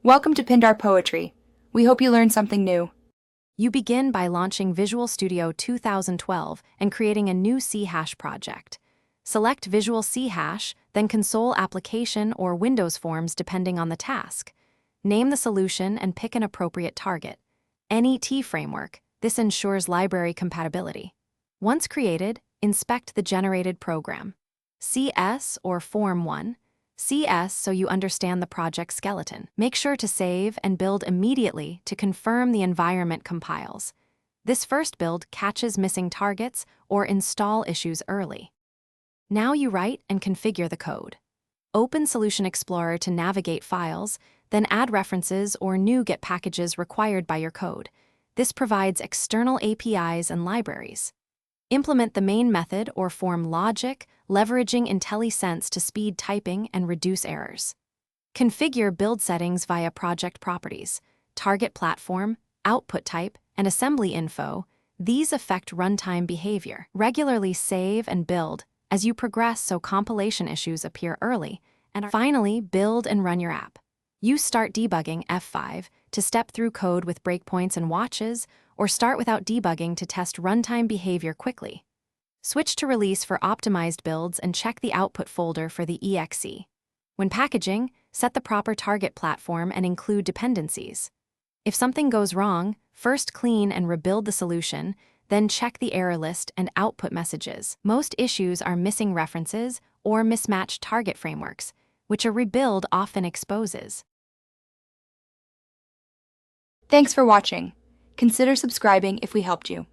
Welcome to Pindar Poetry. We hope you learned something new. You begin by launching Visual Studio 2012 and creating a new C# project. Select Visual C#, then Console Application or Windows Forms depending on the task. Name the solution and pick an appropriate target. NET framework. This ensures library compatibility. Once created, inspect the generated program. CS or Form 1. CS so you understand the project skeleton. Make sure to save and build immediately to confirm the environment compiles. This first build catches missing targets or install issues early. Now you write and configure the code. Open Solution Explorer to navigate files, then add references or NuGet packages required by your code. This provides external APIs and libraries. Implement the main method or form logic, leveraging IntelliSense to speed typing and reduce errors. Configure build settings via project properties, target platform, output type, and assembly info. These affect runtime behavior. Regularly save and build as you progress so compilation issues appear early. And finally, build and run your app. Use Start Debugging F5 to step through code with breakpoints and watches, or start without debugging to test runtime behavior quickly. Switch to Release for optimized builds and check the output folder for the exe. When packaging, set the proper target platform and include dependencies. If something goes wrong, first clean and rebuild the solution, then check the error list and output messages. Most issues are missing references or mismatched target frameworks, which a rebuild often exposes. Thanks for watching. Consider subscribing if we helped you.